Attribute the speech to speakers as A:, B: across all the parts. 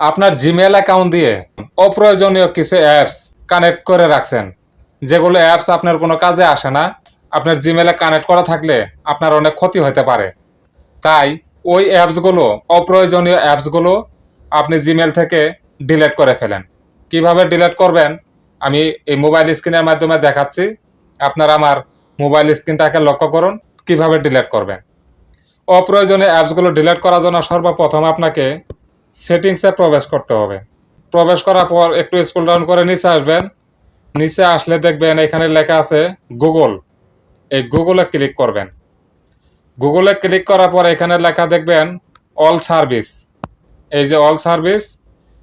A: আপনার Gmail account দিয়ে অপ্রয়োজনীয় কিছু অ্যাপস কানেক্ট করে রাখছেন, যেগুলো অ্যাপস আপনার কোনো কাজে আসে না। আপনার জিমেলে কানেক্ট করা থাকলে আপনার অনেক ক্ষতি হতে পারে। তাই ওই অ্যাপসগুলো, অপ্রয়োজনীয় অ্যাপসগুলো আপনি জিমেল থেকে ডিলিট করে ফেলেন। কিভাবে ডিলিট করবেন আমি এই মোবাইল স্ক্রিনের মাধ্যমে দেখাচ্ছি। আপনারা আমার মোবাইল স্ক্রিনটাকে লক্ষ্য করুন, কিভাবে ডিলিট করবেন। অপ্রয়োজনীয় অ্যাপসগুলো ডিলিট করার জন্য সর্বপ্রথম আপনাকে সেটিংসে প্রবেশ করতে হবে। প্রবেশ করার পর একটু স্ক্রল ডাউন করে নিচে আসবেন। নিচে আসলে দেখবেন এখানে লেখা আছে গুগল। এই গুগলে ক্লিক করবেন। গুগলে ক্লিক করার পর এখানে লেখা দেখবেন অল সার্ভিস। এই যে অল সার্ভিস,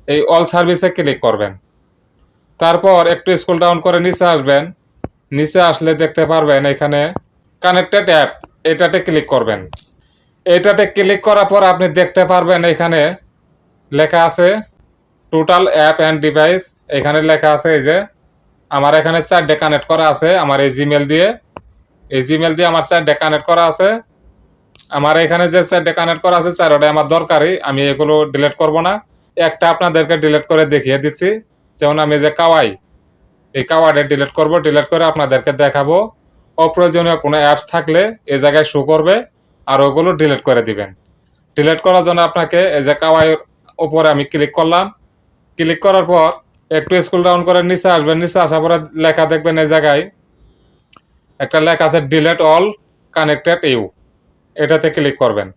A: এই অল সার্ভিসে ক্লিক করবেন। তারপর একটু স্ক্রল ডাউন করে নিচে আসবেন। নিচে আসলে দেখতে পারবেন এখানে কানেক্টেড অ্যাপ, এটাতে ক্লিক করবেন। এটাতে ক্লিক করার পর আপনি দেখতে পারবেন এখানে লেখা আছে টোটাল অ্যাপ অ্যান্ড ডিভাইস। এখানে লেখা আছে এই যে আমার এখানে 4টে কানেক্ট করা আছে আমার এই জিমেল দিয়ে। এই জিমেল দিয়ে আমার 4টে কানেক্ট করা আছে। আমার এখানে যে 4টে কানেক্ট করা আছে 4টাই আমার দরকারি, আমি এগুলো ডিলিট করব না। একটা আপনাদেরকে ডিলিট করে দেখিয়ে দিচ্ছি। যেমন আমি যে কাওয়াই, এই কাওয়াইটা ডিলিট করব। ডিলিট করে আপনাদেরকে দেখাবো। অপ্রয়োজনীয় কোনো অ্যাপস থাকলে এই জায়গায় শো করবে, আর ওগুলো ডিলিট করে দিবেন। ডিলিট করার জন্য আপনাকে এই যে কাওয়াইয়ের উপরে আমি ক্লিক করলাম। ক্লিক করার পর একটু স্ক্রল ডাউন করে নিচে আসবেন। নিচে আসার পরে লেখা দেখবেন এই জায়গায় একটা লেখা আছে ডিলিট অল কানেক্টেড ইউ। এটাতে ক্লিক করবেন।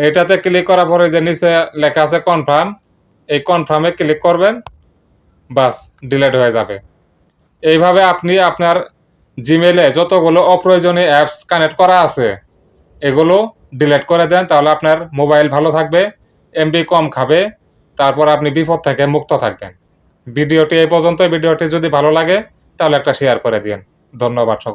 A: এটাতে ক্লিক করার পরে যে নিচে লেখা আছে কনফার্ম, এই কনফার্মে ক্লিক করবেন। বাস, ডিলিট হয়ে যাবে। এইভাবে আপনি আপনার জিমেলে যতগুলো অপ্রয়োজনীয় অ্যাপস কানেক্ট করা আছে এগুলো ডিলিট করে দেন, তাহলে আপনার মোবাইল ভালো থাকবে, এমবি কম খাবে, তারপর আপনি বিপদ থেকে মুক্ত থাকবেন। ভিডিওটি এই পর্যন্ত। ভিডিওটি যদি ভালো লাগে তাহলে একটা শেয়ার করে দিন। ধন্যবাদ সকল।